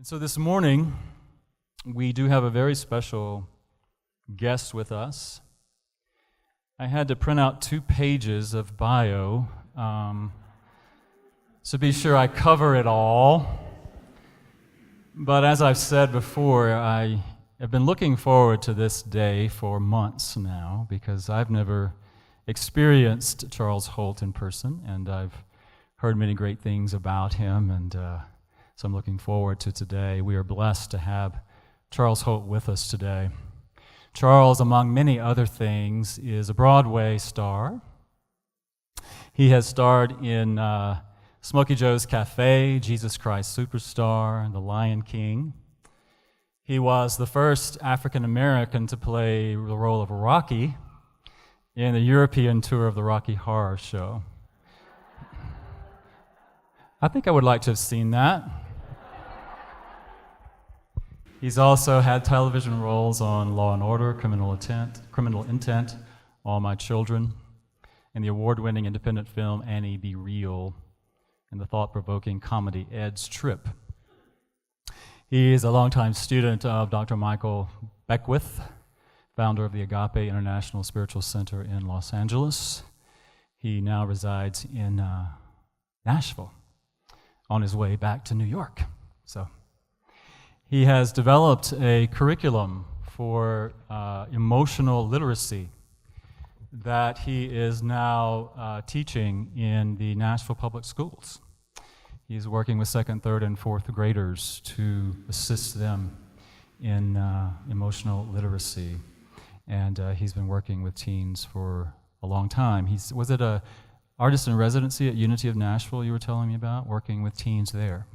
And so this morning, we do have a very special guest with us. I had to print out 2 pages of bio to be sure I cover it all. But as I've said before, I have been looking forward to this day for months now because I've never experienced Charles Holt in person, and I've heard many great things about him, and so I'm looking forward to today. We are blessed to have Charles Holt with us today. Charles, among many other things, is a Broadway star. He has starred in Smokey Joe's Cafe, Jesus Christ Superstar, and The Lion King. He was the first African American to play the role of Rocky in the European tour of the Rocky Horror Show. I think I would like to have seen that. He's also had television roles on Law & Order, Criminal Intent, All My Children, and the award-winning independent film Annie Be Real, and the thought-provoking comedy Ed's Trip. He is a longtime student of Dr. Michael Beckwith, founder of the Agape International Spiritual Center in Los Angeles. He now resides in Nashville, on his way back to New York. So he has developed a curriculum for emotional literacy that he is now teaching in the Nashville Public Schools. He's working with 2nd, 3rd, and 4th graders to assist them in emotional literacy. And he's been working with teens for a long time. Was it a artist in residency at Unity of Nashville you were telling me about, working with teens there?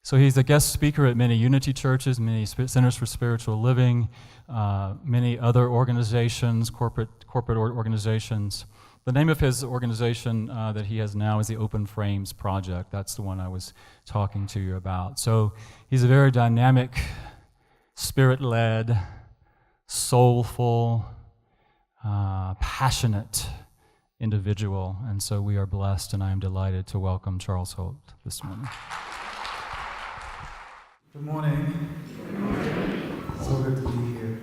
So he's a guest speaker at many Unity churches, many Centers for Spiritual Living, many other organizations, corporate organizations. The name of his organization that he has now is the Open Frames Project. That's the one I was talking to you about. So he's a very dynamic, spirit-led, soulful, passionate individual. And so we are blessed, and I am delighted to welcome Charles Holt this morning. Good morning. So good to be here.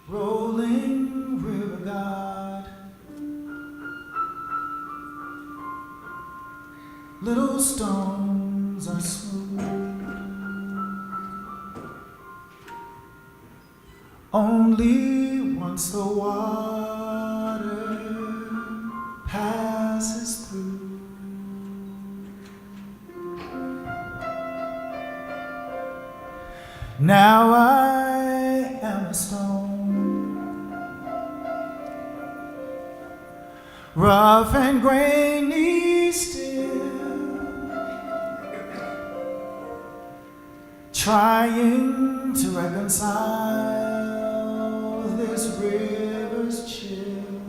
Rolling river God, little stones are smooth, only once the water passes through. Now I am a stone, rough and grainy still, trying to reconcile this river's chill.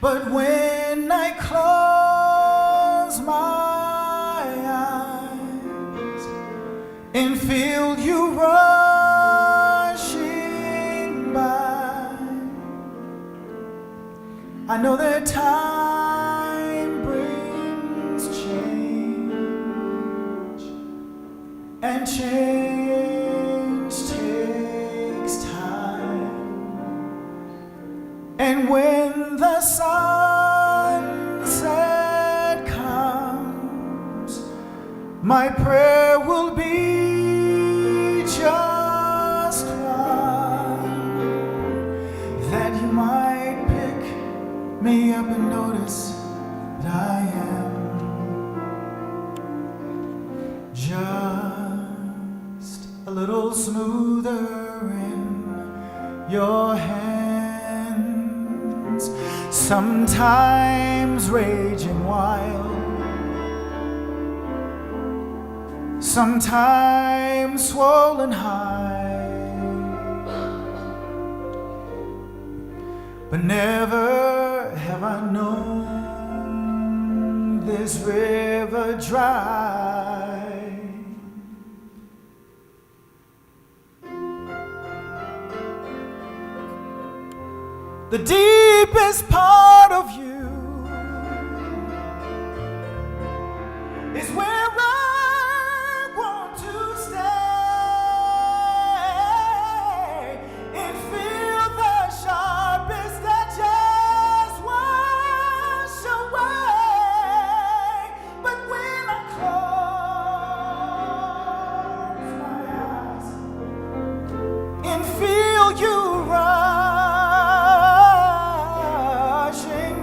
But when I close my eyes and feel you rushing by, I know that time brings change, and change takes time. And when the sunset comes, my prayer will be just one, that you might pick me up and notice that I am just a little smoother in your hands. Sometimes raging wild, sometimes swollen high, but never have I known this river dry. The deepest part of you is where I want to stay and feel the sharpest edges wash away. But when I close my eyes and feel you rushing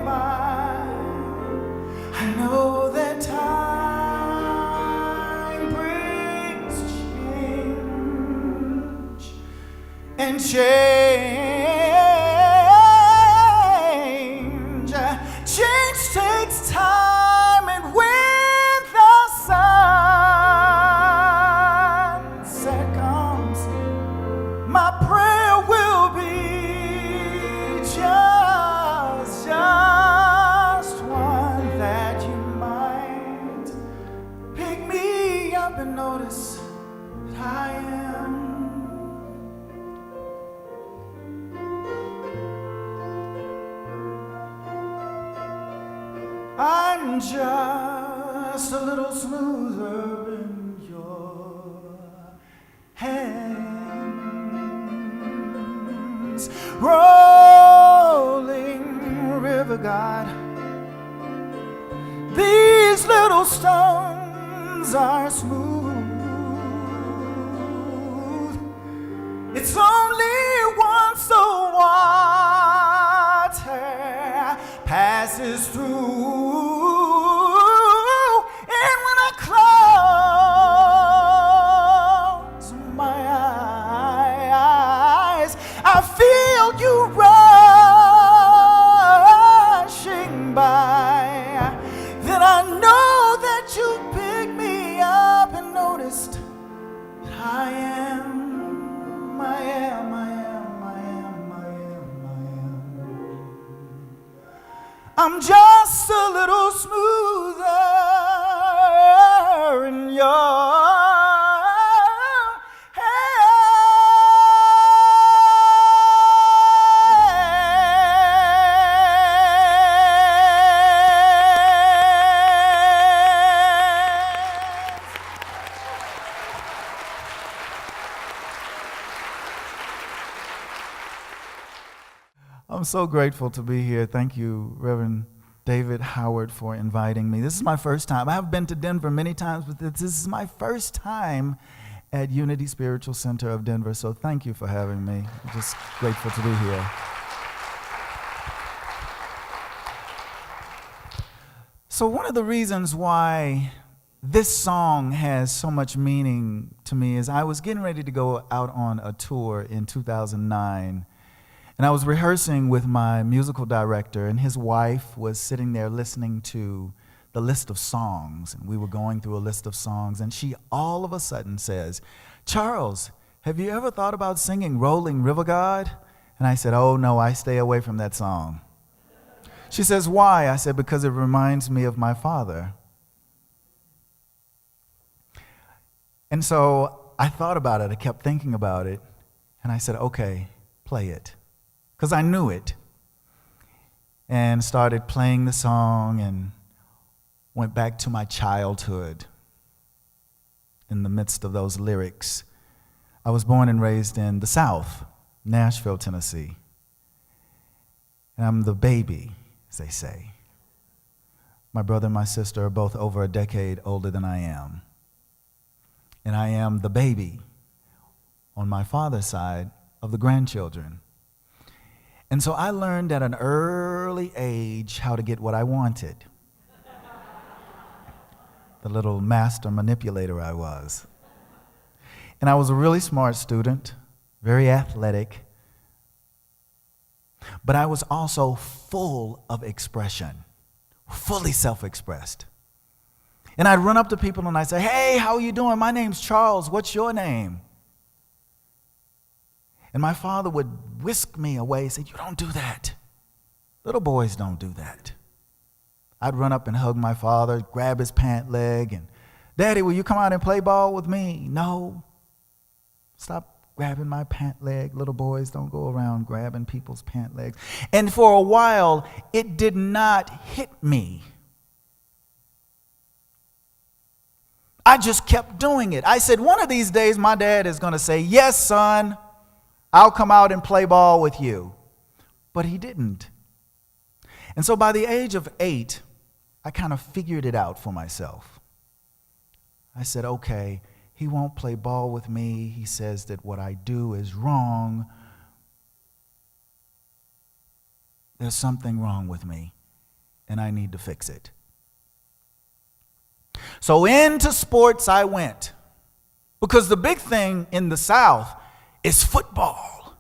by, I know that time brings change, and change takes time. And when the sunset comes, my prayer will be just one, that you might pick me up and notice that I am. I'm just a little smoother in your hands. Rolling river God, these little stones are smooth. It's only once the water passes through, and when I close my eyes, I feel you rushing by. Then I know that you picked me up and noticed that I am. I'm just a little smoother in your I'm so grateful to be here. Thank you, Reverend David Howard, for inviting me. This is my first time. I have been to Denver many times, but this is my first time at Unity Spiritual Center of Denver, so thank you for having me. I'm just grateful to be here. So one of the reasons why this song has so much meaning to me is I was getting ready to go out on a tour in 2009, and I was rehearsing with my musical director, and his wife was sitting there listening to the list of songs, and we were going through a list of songs, and she all of a sudden says, "Charles, have you ever thought about singing Rolling River God?" And I said, "Oh no, I stay away from that song." She says, "Why?" I said, "Because it reminds me of my father." And so I thought about it, I kept thinking about it, and I said, "Okay, play it." Because I knew it, and started playing the song and went back to my childhood in the midst of those lyrics. I was born and raised in the South, Nashville, Tennessee, and I'm the baby, as they say. My brother and my sister are both over a decade older than I am, and I am the baby on my father's side of the grandchildren. And so I learned at an early age how to get what I wanted. The little master manipulator I was. And I was a really smart student, very athletic, but I was also full of expression, fully self-expressed. And I'd run up to people and I'd say, hey, how are you doing? My name's Charles. What's your name? And my father would whisk me away and say, you don't do that. Little boys don't do that. I'd run up and hug my father, grab his pant leg, and, Daddy, will you come out and play ball with me? No. Stop grabbing my pant leg. Little boys don't go around grabbing people's pant legs. And for a while, it did not hit me. I just kept doing it. I said, one of these days, my dad is going to say, yes, son, I'll come out and play ball with you. But he didn't. And so by the age of 8, I kind of figured it out for myself. I said, okay, he won't play ball with me. He says that what I do is wrong. There's something wrong with me, and I need to fix it. So into sports I went, because the big thing in the South is football.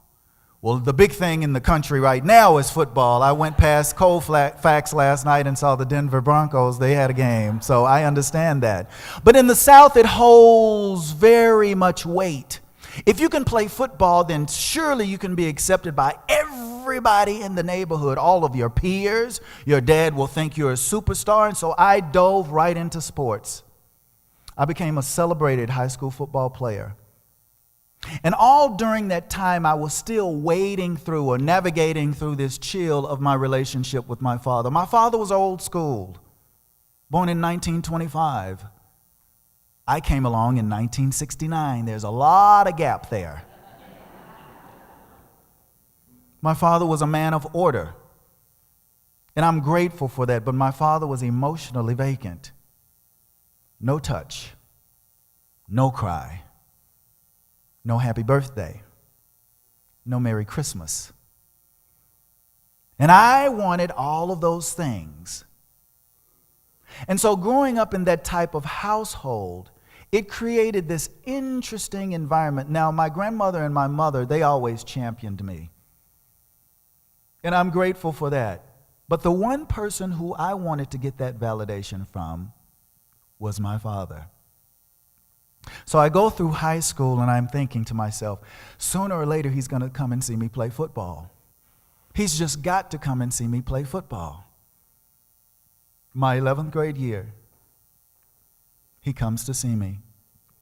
Well, the big thing in the country right now is football. I went past Colfax last night and saw the Denver Broncos. They had a game, so I understand that. But in the South, it holds very much weight. If you can play football, then surely you can be accepted by everybody in the neighborhood, all of your peers. Your dad will think you're a superstar, and so I dove right into sports. I became a celebrated high school football player. And all during that time, I was still wading through or navigating through this chill of my relationship with my father. My father was old school, born in 1925. I came along in 1969. There's a lot of gap there. My father was a man of order, and I'm grateful for that, but my father was emotionally vacant. No touch, no cry. No happy birthday. No Merry Christmas. And I wanted all of those things. And so growing up in that type of household, it created this interesting environment. Now, my grandmother and my mother, they always championed me. And I'm grateful for that. But the one person who I wanted to get that validation from was my father. So I go through high school and I'm thinking to myself, sooner or later he's going to come and see me play football. He's just got to come and see me play football. My 11th grade year, he comes to see me.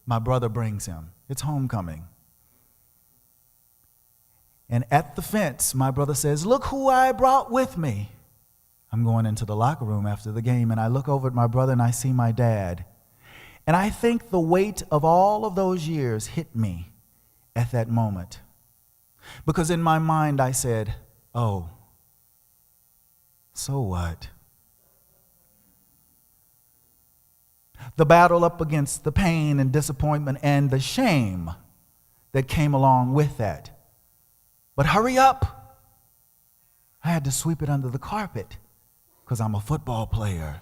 My brother brings him. It's homecoming. And at the fence, my brother says, look who I brought with me. I'm going into the locker room after the game and I look over at my brother and I see my dad. And I think the weight of all of those years hit me at that moment. Because in my mind I said, oh, so what? The battle up against the pain and disappointment and the shame that came along with that. But hurry up. I had to sweep it under the carpet because I'm a football player.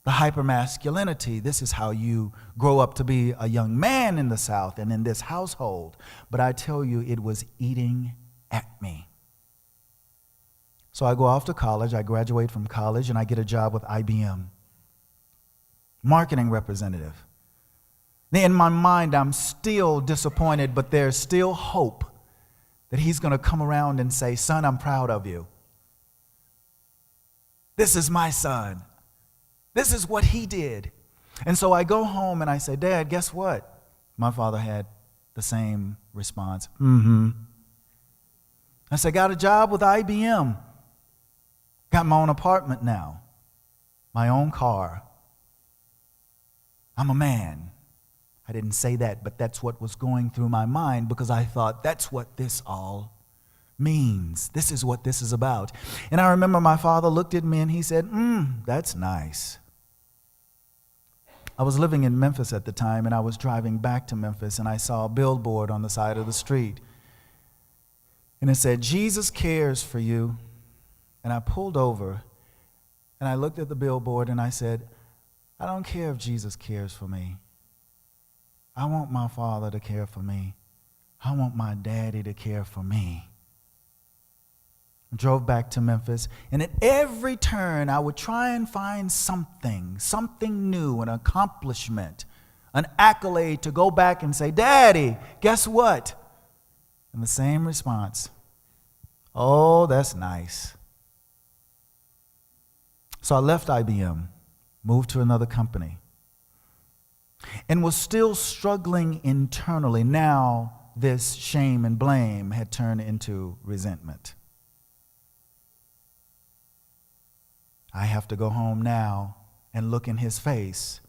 The hypermasculinity, this is how you grow up to be a young man in the South and in this household. But I tell you, it was eating at me. So I go off to college, I graduate from college, and I get a job with IBM. Marketing representative. In my mind, I'm still disappointed, but there's still hope that he's going to come around and say, son, I'm proud of you. This is my son. This is what he did. And so I go home and I say, Dad, guess what? My father had the same response. I said, got a job with IBM. Got my own apartment now. My own car. I'm a man. I didn't say that, but that's what was going through my mind because I thought that's what this all means. This is what this is about. And I remember my father looked at me and he said, that's nice. I was living in Memphis at the time, and I was driving back to Memphis, and I saw a billboard on the side of the street. And it said, Jesus cares for you. And I pulled over, and I looked at the billboard, and I said, I don't care if Jesus cares for me. I want my father to care for me. I want my daddy to care for me. Drove back to Memphis, and at every turn I would try and find something new, an accomplishment, an accolade to go back and say, Daddy, guess what? And the same response, oh, that's nice. So I left IBM, moved to another company, and was still struggling internally. Now this shame and blame had turned into resentment. I have to go home now and look in his face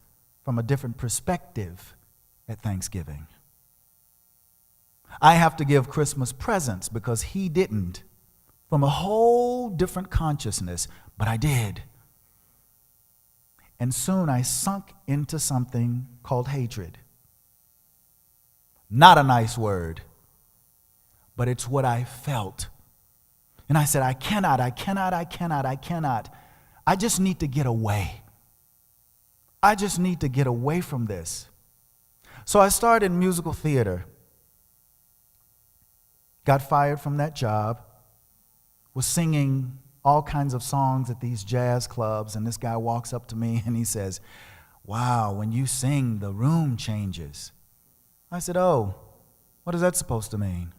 from a different perspective at Thanksgiving. I have to give Christmas presents because he didn't, from a whole different consciousness, but I did. And soon I sunk into something called hatred. Not a nice word, but it's what I felt. And I said, I cannot. I just need to get away. I just need to get away from this. So I started musical theater. Got fired from that job. Was singing all kinds of songs at these jazz clubs, and this guy walks up to me and he says, wow, when you sing, the room changes. I said, oh, what is that supposed to mean?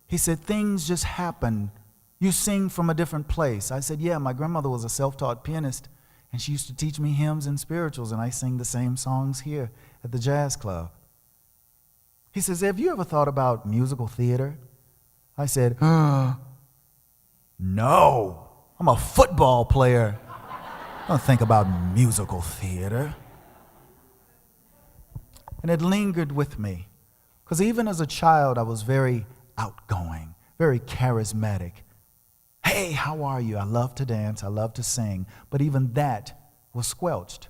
He said, things just happen. You sing from a different place. I said, yeah, my grandmother was a self-taught pianist, and she used to teach me hymns and spirituals, and I sing the same songs here at the jazz club. He says, have you ever thought about musical theater? I said, no, I'm a football player. I don't think about musical theater. And it lingered with me, because even as a child, I was very outgoing, very charismatic. Hey, how are you? I love to dance, I love to sing, but even that was squelched.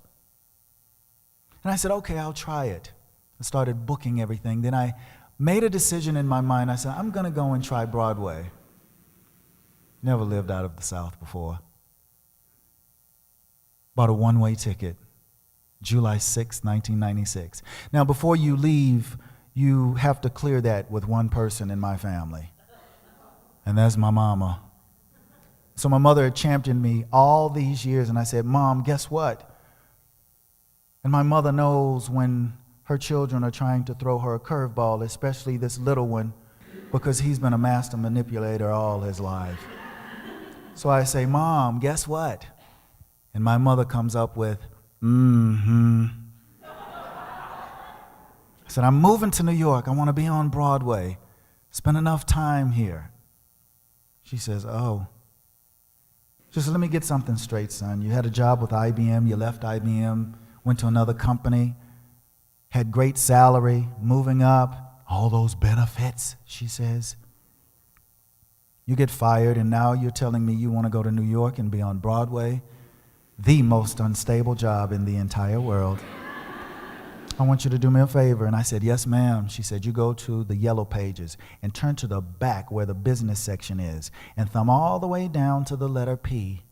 And I said, okay, I'll try it. I started booking everything. Then I made a decision in my mind. I said, I'm going to go and try Broadway. Never lived out of the South before. Bought a one-way ticket, July 6, 1996. Now, before you leave, you have to clear that with one person in my family, and that's my mama. So my mother had championed me all these years, and I said, Mom, guess what? And my mother knows when her children are trying to throw her a curveball, especially this little one, because he's been a master manipulator all his life. So I say, Mom, guess what? And my mother comes up with, I said, I'm moving to New York. I want to be on Broadway. Spend enough time here. She says, oh. Just let me get something straight, son. You had a job with IBM. You left IBM, went to another company, had great salary, moving up, all those benefits, she says. You get fired, and now you're telling me you want to go to New York and be on Broadway, the most unstable job in the entire world. I want you to do me a favor. And I said, yes, ma'am. She said, you go to the yellow pages and turn to the back where the business section is and thumb all the way down to the letter P.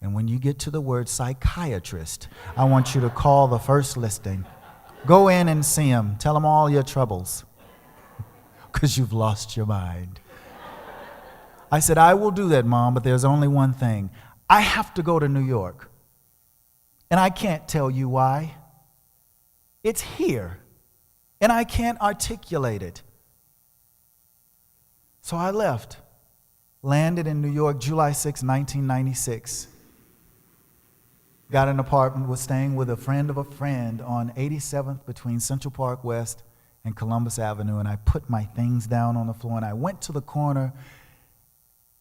And when you get to the word psychiatrist, I want you to call the first listing. Go in and see him. Tell him all your troubles because you've lost your mind. I said, I will do that, Mom, but there's only one thing. I have to go to New York, and I can't tell you why. It's here, and I can't articulate it. So I left, landed in New York, July 6, 1996. Got an apartment, was staying with a friend of a friend on 87th between Central Park West and Columbus Avenue, and I put my things down on the floor, and I went to the corner,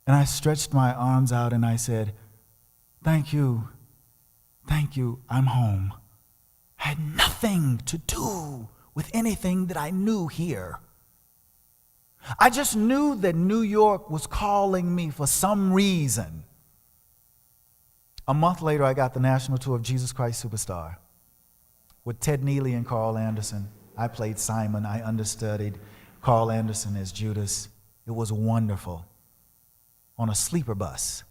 and I stretched my arms out, and I said, thank you, I'm home. I had nothing to do with anything that I knew here. I just knew that New York was calling me for some reason. A month later, I got the national tour of Jesus Christ Superstar with Ted Neely and Carl Anderson. I played Simon. I understudied Carl Anderson as Judas. It was wonderful. On a sleeper bus.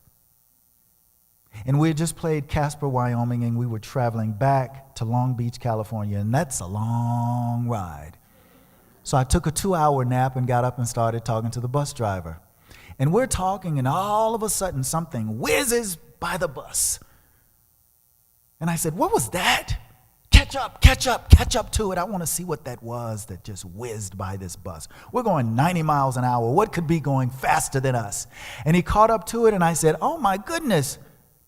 And we had just played Casper, Wyoming, and we were traveling back to Long Beach, California, and that's a long ride. So I took a 2-hour nap and got up and started talking to the bus driver. And we're talking, and all of a sudden something whizzes by the bus. And I said, what was that? Catch up, catch up, catch up to it. I want to see what that was that just whizzed by this bus. We're going 90 miles an hour. What could be going faster than us? And he caught up to it, and I said, oh my goodness,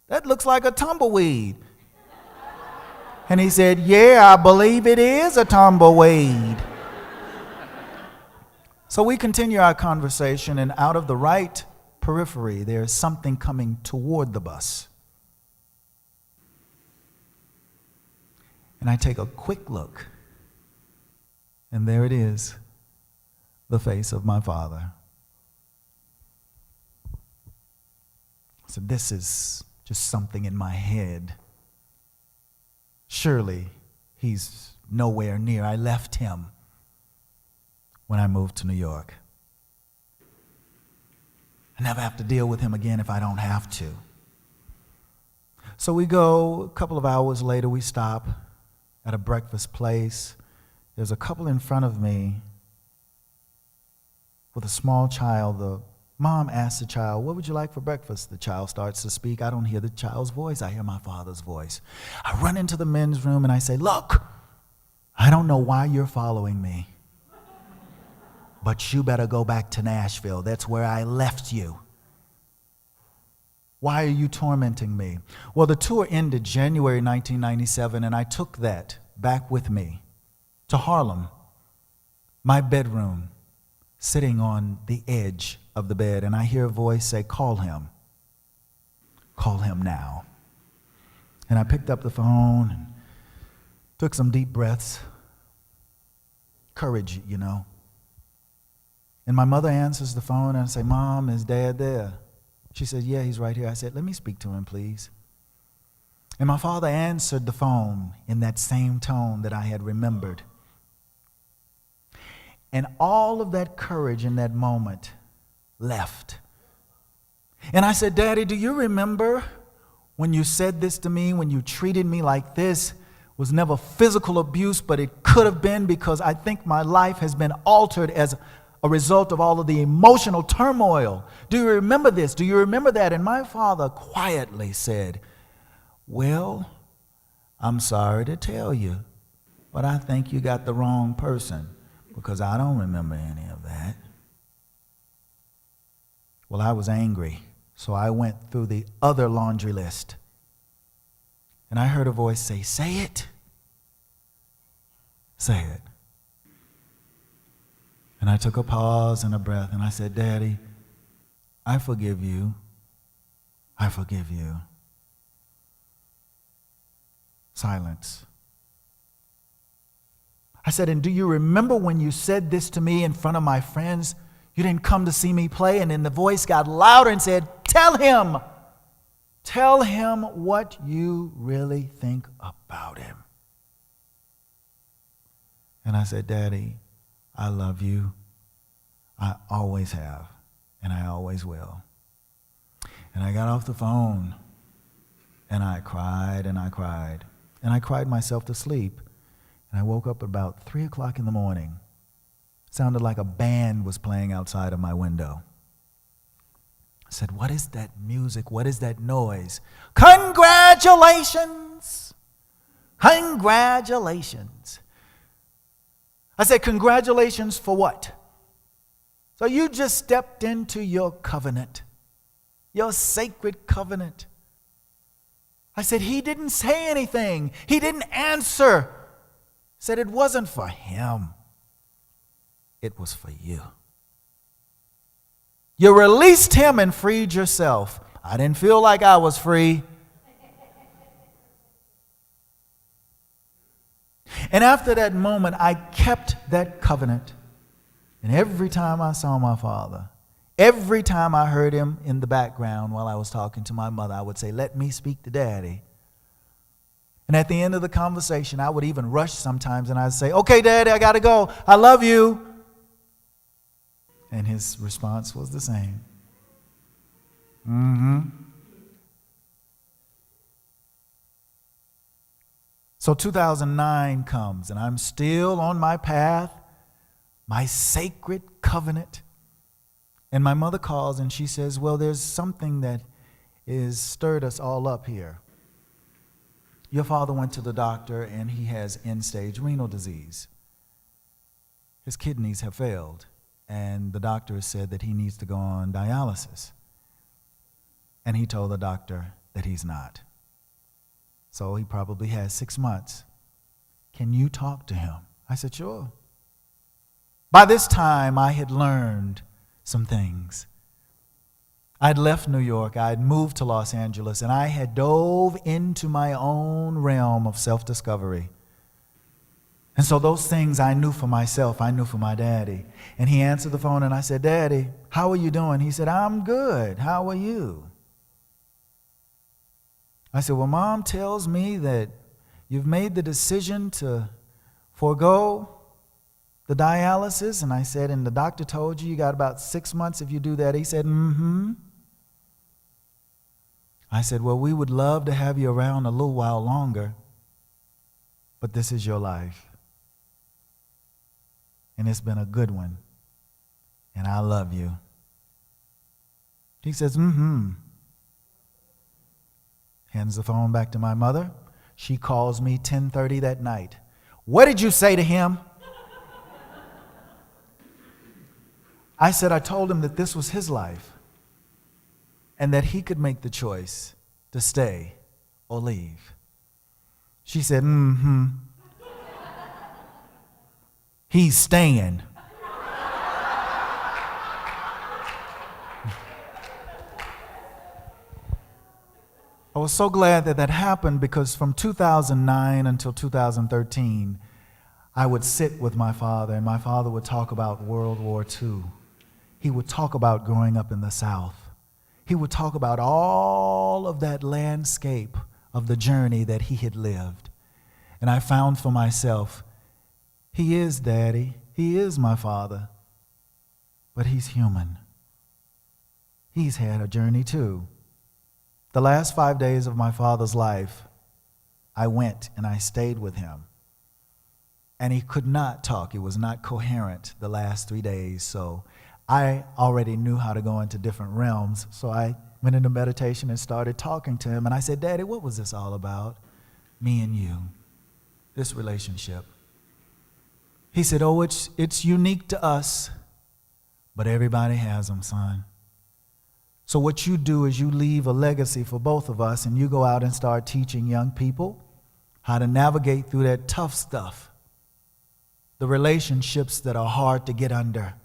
that looks like a tumbleweed. And he said, yeah, I believe it is a tumbleweed. So we continue our conversation, and out of the right periphery, there's something coming toward the bus. And I take a quick look, and there it is, the face of my father. I said, this is just something in my head. Surely he's nowhere near. I left him when I moved to New York. I never have to deal with him again if I don't have to. So we go, a couple of hours later, we stop at a breakfast place. There's a couple in front of me with a small child. The mom asks the child, what would you like for breakfast? The child starts to speak. I don't hear the child's voice. I hear my father's voice. I run into the men's room and I say, look, I don't know why you're following me, but you better go back to Nashville. That's where I left you. Why are you tormenting me? Well, the tour ended January 1997, and I took that back with me to Harlem, my bedroom, sitting on the edge of the bed, and I hear a voice say, call him. Call him now. And I picked up the phone and took some deep breaths. Courage, you know. And my mother answers the phone, and I say, Mom, is Dad there? She said, yeah, he's right here. I said, let me speak to him, please. And my father answered the phone in that same tone that I had remembered. And all of that courage in that moment left. And I said, Daddy, do you remember when you said this to me, when you treated me like this? It was never physical abuse, but it could have been, because I think my life has been altered as a result of all of the emotional turmoil. Do you remember this? Do you remember that? And my father quietly said, well, I'm sorry to tell you, but I think you got the wrong person, because I don't remember any of that. Well, I was angry, so I went through the other laundry list. And I heard a voice say, say it. Say it. And I took a pause and a breath, and I said, Daddy, I forgive you. I forgive you. Silence. I said, and do you remember when you said this to me in front of my friends? You didn't come to see me play, and then the voice got louder and said, tell him what you really think about him. And I said, Daddy, I love you. I always have, and I always will. And I got off the phone, and I cried, and I cried. And I cried myself to sleep. And I woke up about 3 o'clock in the morning. It sounded like a band was playing outside of my window. I said, what is that music? What is that noise? Congratulations! Congratulations! I said, congratulations for what? So you just stepped into your covenant, your sacred covenant. I said, he didn't say anything. He didn't answer. I said, it wasn't for him. It was for you. You released him and freed yourself. I didn't feel like I was free. And after that moment, I kept that covenant. And every time I saw my father, every time I heard him in the background while I was talking to my mother, I would say, let me speak to Daddy. And at the end of the conversation, I would even rush sometimes, and I'd say, okay, Daddy, I got to go. I love you. And his response was the same. So 2009 comes, and I'm still on my path, my sacred covenant. And my mother calls and she says, well, there's something that is stirred us all up here. Your father went to the doctor and he has end-stage renal disease. His kidneys have failed, and the doctor has said that he needs to go on dialysis. And he told the doctor that he's not. So he probably has 6 months. Can you talk to him? I said, sure. By this time, I had learned some things. I'd left New York, I'd moved to Los Angeles, and I had dove into my own realm of self-discovery. And so those things I knew for myself, I knew for my daddy. And he answered the phone and I said, Daddy, how are you doing? He said, I'm good. How are you? I said, well, Mom tells me that you've made the decision to forego the dialysis. And I said, and the doctor told you got about 6 months if you do that. He said, mm-hmm. I said, well, we would love to have you around a little while longer, but this is your life. And it's been a good one. And I love you. He says, mm-hmm. Hands the phone back to my mother. She calls me 10:30 that night. What did you say to him? I said, I told him that this was his life and that he could make the choice to stay or leave. She said, mm-hmm. He's staying. I was so glad that that happened because from 2009 until 2013, I would sit with my father and my father would talk about World War II. He would talk about growing up in the South. He would talk about all of that landscape of the journey that he had lived. And I found for myself, he is Daddy, he is my father, but he's human. He's had a journey too. The last 5 days of my father's life, I went and I stayed with him. And he could not talk. It was not coherent the last 3 days. So I already knew how to go into different realms. So I went into meditation and started talking to him. And I said, Daddy, what was this all about? Me and you, this relationship. He said, oh, it's unique to us, but everybody has them, son. So what you do is you leave a legacy for both of us and you go out and start teaching young people how to navigate through that tough stuff, the relationships that are hard to get under,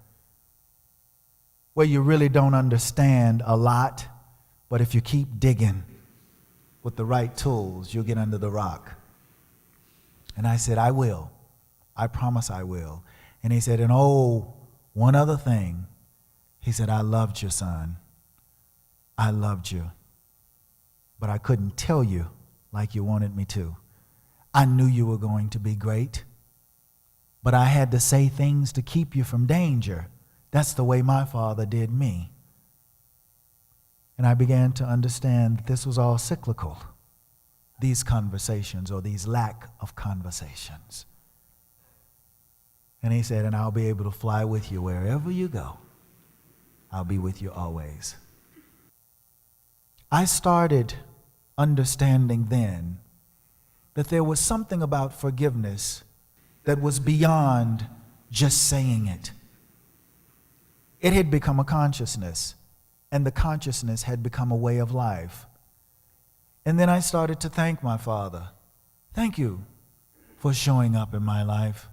where you really don't understand a lot, but if you keep digging with the right tools, you'll get under the rock. And I said, I will. I promise I will. And he said, and oh, one other thing. He said, I loved you, son. I loved you. But I couldn't tell you like you wanted me to. I knew you were going to be great. But I had to say things to keep you from danger. That's the way my father did me. And I began to understand that this was all cyclical. These conversations or these lack of conversations. And he said, and I'll be able to fly with you wherever you go. I'll be with you always. I started understanding then that there was something about forgiveness that was beyond just saying it. It had become a consciousness, and the consciousness had become a way of life. And then I started to thank my father. Thank you for showing up in my life.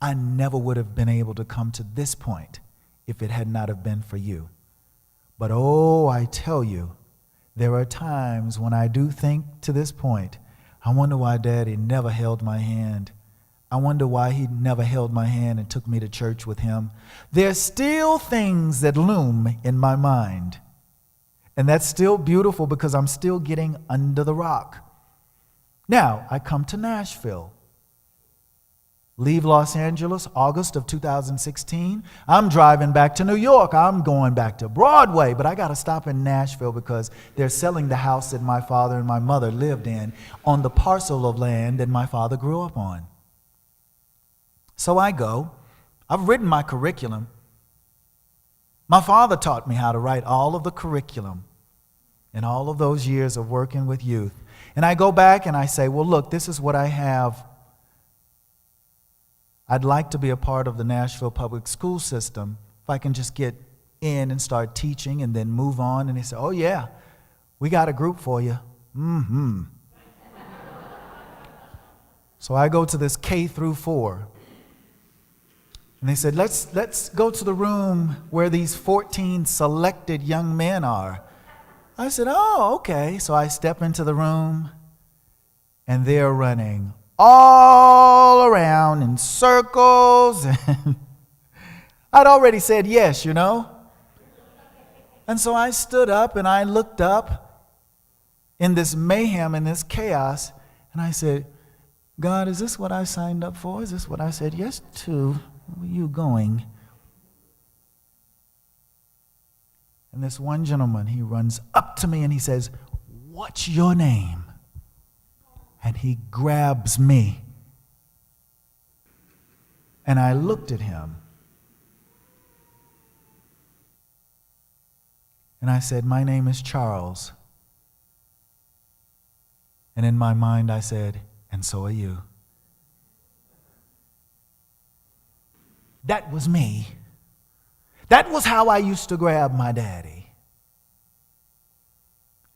I never would have been able to come to this point if it had not have been for you. But oh, I tell you, there are times when I do think to this point, I wonder why Daddy never held my hand. I wonder why he never held my hand and took me to church with him. There's still things that loom in my mind. And that's still beautiful because I'm still getting under the rock. Now, I come to Nashville. Leave Los Angeles, August of 2016. I'm driving back to New York. I'm going back to Broadway, but I got to stop in Nashville because they're selling the house that my father and my mother lived in on the parcel of land that my father grew up on. So I go. I've written my curriculum. My father taught me how to write all of the curriculum in all of those years of working with youth. And I go back and I say, well, look, this is what I have. I'd like to be a part of the Nashville public school system if I can just get in and start teaching and then move on. And they say, oh, yeah, we got a group for you. Mm-hmm. So I go to this K through 4. And they said, let's go to the room where these 14 selected young men are. I said, oh, okay. So I step into the room, and they're running all around in circles. And I'd already said yes, you know. And so I stood up, and I looked up in this mayhem, in this chaos, and I said, God, is this what I signed up for? Is this what I said yes to? Where are you going? And this one gentleman, he runs up to me and he says, what's your name? And he grabs me. And I looked at him. And I said, my name is Charles. And in my mind I said, and so are you. That was me. That was how I used to grab my daddy.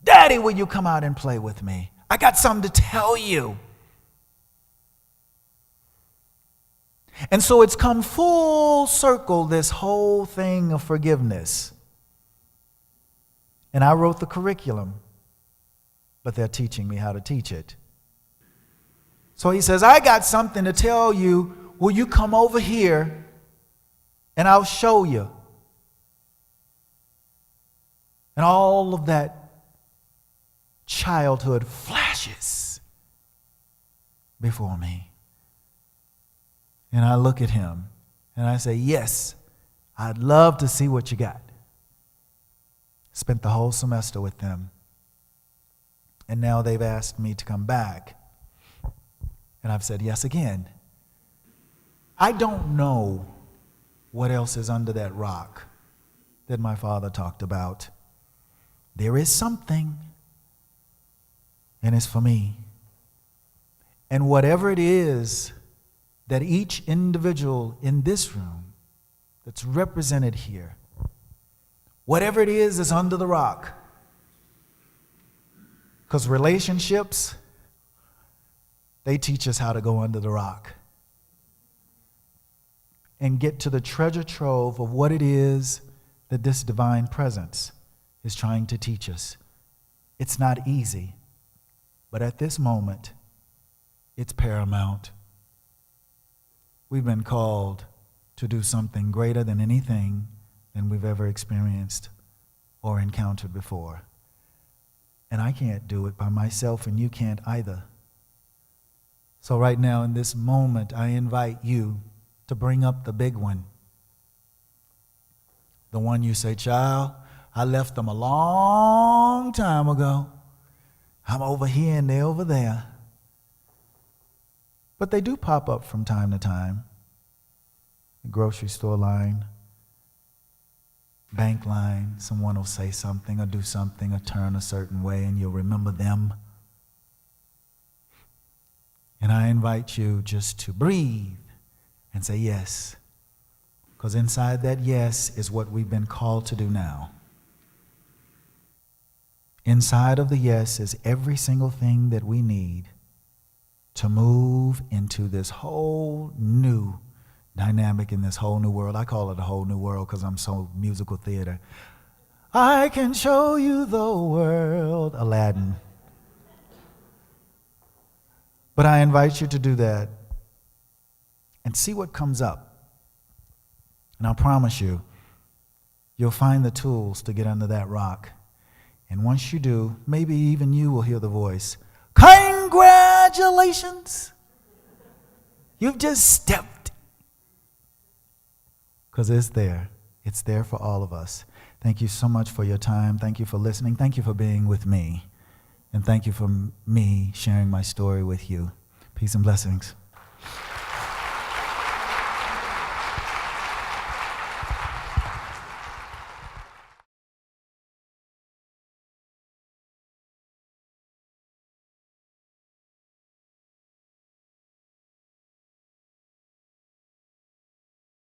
Daddy, will you come out and play with me? I got something to tell you. And so it's come full circle, this whole thing of forgiveness. And I wrote the curriculum, but they're teaching me how to teach it. So he says, I got something to tell you. Will you come over here and I'll show you? And all of that childhood flashes before me. And I look at him and I say, yes, I'd love to see what you got. Spent the whole semester with them. And now they've asked me to come back. And I've said yes again. I don't know what else is under that rock that my father talked about. There is something, and it's for me. And whatever it is that each individual in this room that's represented here, whatever it is that's under the rock, because relationships, they teach us how to go under the rock and get to the treasure trove of what it is that this divine presence is trying to teach us. It's not easy, but at this moment, it's paramount. We've been called to do something greater than anything than we've ever experienced or encountered before. And I can't do it by myself, and you can't either. So right now, in this moment, I invite you to bring up the big one. The one you say, child, I left them a long time ago. I'm over here and they're over there. But they do pop up from time to time. The grocery store line, bank line, someone will say something or do something or turn a certain way and you'll remember them. And I invite you just to breathe and say yes. Because inside that yes is what we've been called to do now. Inside of the yes is every single thing that we need to move into this whole new dynamic in this whole new world. I call it a whole new world because I'm so musical theater. I can show you the world, Aladdin. But I invite you to do that and see what comes up. And I promise you, you'll find the tools to get under that rock. And once you do, maybe even you will hear the voice, congratulations! You've just stepped. Because it's there. It's there for all of us. Thank you so much for your time. Thank you for listening. Thank you for being with me. And thank you for me sharing my story with you. Peace and blessings.